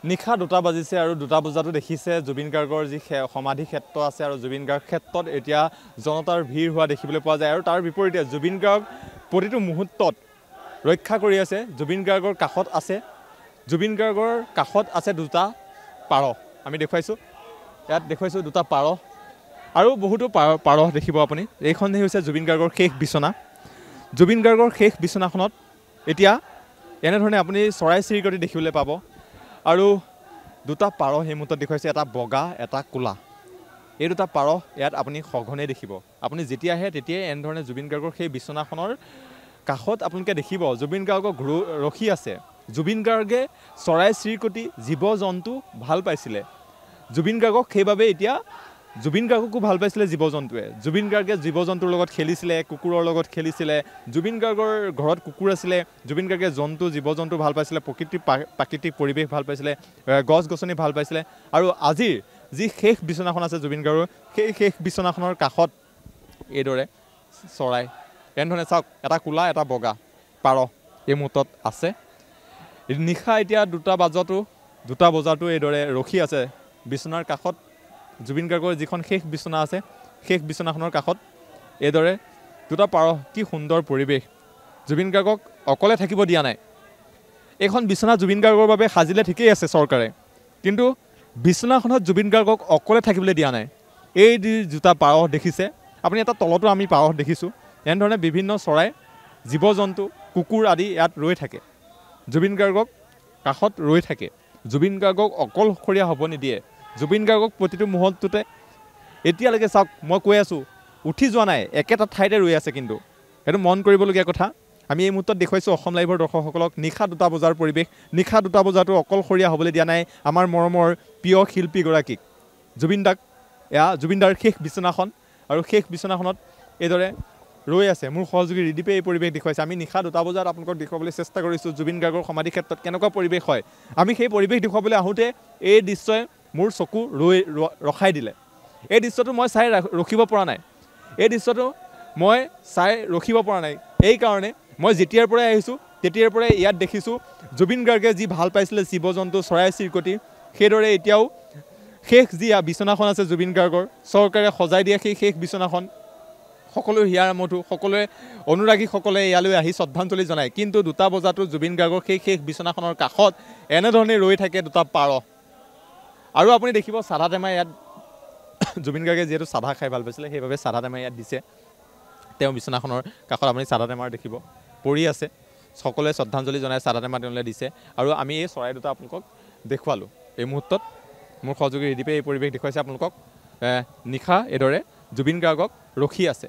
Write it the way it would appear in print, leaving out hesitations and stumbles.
নিশা 2টা বাজিছে আৰু 2টা বজাতো দেখিছে জুবিন গাৰ্গৰ যি সমাধি ক্ষেত্ৰ আছে আৰু জুবিন গাৰ্গ ক্ষেত্ৰত এতিয়া জনতাৰ ভিৰ হোৱা দেখিবলৈ পোৱা যায় আৰু তাৰ বিপৰীতে জুবিন গাৰ্গ প্ৰতিটো মুহূৰ্তত ৰক্ষা কৰি আছে জুবিন গাৰ্গৰ কাষত আছে 2টা পাৰ আমি দেখুৱাইছোঁ ইয়াত দেখুৱাইছোঁ 2টা পাৰ আৰু বহুতো পাৰ দেখিব আপুনি এইখন হৈছে জুবিন গাৰ্গৰ শেষ বিচনা জুবিন গাৰ্গৰ শেষ বিচনাখনত এতিয়া এনেধৰণে আপুনি চৰাই চিৰিকটি দেখিবলৈ পাব আৰু 2টা পাৰ সেই মুহূৰ্তত দেখুৱাইছে এটা বগা এটা ক'লা এই 2টা পাৰ ইয়াত আপুনি সঘনে দেখিব আপুনি যেতিয়া আহে তেতিয়াই এনেধৰণে জুবিন গাৰ্গৰ সেই বিচনাখনৰ কাষত আপোনালোকে দেখিব জুবিন গাৰ্গক ৰখি আছে জুবিন গাৰ্গে চৰাই চিৰিকটি জীৱ জন্তু ভাল পাইছিলে জুবিন গাৰ্গক সেইবাবে এতিয়া জুবিন গাৰ্গকো ভাল পাইছিলে জীৱ জন্তুৱে জুবিন গাৰ্গে জীৱ জন্তুৰ লগত খেলিছিলে কুকুৰৰ লগত খেলিছিলে জুবিন গাৰ্গৰ ঘৰত কুকুৰ আছিলে জুবিন গাৰ্গে জীৱ জন্তু ভাল পাইছিলে প্ৰাকৃতিক পৰিৱেশ ভাল পাইছিলে গছ গছনি ভাল পাইছিলে আৰু আজিৰ যি শেষ বিচনাখন আছে জুবিন গাৰ্গৰ সেই শেষ বিচনাখনৰ কাষত এইদৰে চৰাই এনেধৰণে চাওক এটা ক'লা এটা বগা পাৰ এই মুহূৰ্তত আছে নিশা এতিয়া 2টা বজাতো এইদৰে ৰখি আছে বিচনাৰ কাষত জুবিন গাৰ্গৰ যিখন শেষ বিচনা আছে শেষ বিচনাখনৰ কাষত এইদৰে 2টা পাৰ কি সুন্দৰ পৰিৱেশ জুবিন গাৰ্গক অকলে থাকিব দিয়া নাই এইখন বিচনা জুবিন গাৰ্গৰ বাবে সাজিলে ঠিকেই আছে চৰকাৰে কিন্তু বিচনাখনত জুবিন গাৰ্গক অকলে থাকিবলৈ দিয়া নাই এই 2টা পাৰ দেখিছে আপুনি এটা তলতো আমি পাৰ দেখিছোঁ এনেধৰণে বিভিন্ন চৰাই জীৱ জন্তু কুকুৰ আদি ইয়াত ৰৈ থাকে জুবিন গাৰ্গক কাষত ৰৈ থাকে জুবিন গাৰ্গক অকলশৰীয়া হ'ব নিদিয়ে জুবিন গাৰ্গক প্ৰতিটো মুহূৰ্ততে এতিয়ালৈকে চাওক মই কৈ আছোঁ উঠি যোৱা নাই একেটা ঠাইতে ৰৈ আছে কিন্তু সেইটো মন কৰিবলগীয়া কথা আমি এই মুহূৰ্তত দেখুৱাইছোঁ অসম লাইভৰ দৰ্শকসকলক নিশা 2টা বজাৰ পৰিৱেশ নিশা 2টা বজাতো অকলশৰীয়া হ'বলৈ দিয়া নাই আমাৰ মৰমৰ প্ৰিয় শিল্পীগৰাকীক জুবিন দাৰ শেষ বিচনাখন আৰু শেষ বিচনাখনত এইদৰে ৰৈ আছে মোৰ সহযোগী ৰিদীপে এই পৰিৱেশ দেখুৱাইছে আমি নিশা 2টা বজাত আপোনালোকক দেখুৱাবলৈ চেষ্টা কৰিছোঁ জুবিন গাৰ্গৰ সমাধি ক্ষেত্ৰত কেনেকুৱা পৰিৱেশ হয় আমি সেই পৰিৱেশ দেখুৱাবলৈ আহোঁতে এই দৃশ্যই মোৰ চকু ৰখাই দিলে এই দৃশ্যটো মই চাই ৰখিব পৰা নাই এইকাৰণে মই যেতিয়াৰ পৰাই আহিছোঁ তেতিয়াৰ পৰাই ইয়াত দেখিছোঁ জুবিন গাৰ্গে যি ভাল পাইছিলে জীৱ জন্তু চৰাই চিৰিকটি সেইদৰে এতিয়াও শেষ যি বিচনাখন আছে জুবিন গাৰ্গৰ চৰকাৰে সজাই দিয়া সেই শেষ বিচনাখন সকলো হিয়াৰ আমঠু সকলোৱে অনুৰাগীসকলে ইয়ালৈ আহি শ্ৰদ্ধাঞ্জলি জনায় কিন্তু 2টা বজাতো জুবিন গাৰ্গৰ সেই শেষ বিচনাখনৰ কাষত এনেধৰণে ৰৈ থাকে 2টা পাৰ আৰু আপুনি দেখিব চাধা টেমা ইয়াত জুবিন গাৰ্গে যিহেতু চাধা খাই ভাল পাইছিলে সেইবাবে চাধা টেমা ইয়াত দিছে তেওঁ বিচনাখনৰ কাষত আপুনি চাধা টেমাৰ দেখিব পৰি আছে সকলোৱে শ্ৰদ্ধাঞ্জলি জনাই চাধা টেমা তেওঁলৈ দিছে আৰু আমি এই চৰাই 2টা আপোনালোকক দেখুৱালোঁ এই মুহূৰ্তত মোৰ সহযোগী ৰিদীপে এই পৰিৱেশ দেখুৱাইছে আপোনালোকক নিশা এইদৰে জুবিন গাৰ্গক ৰখি আছে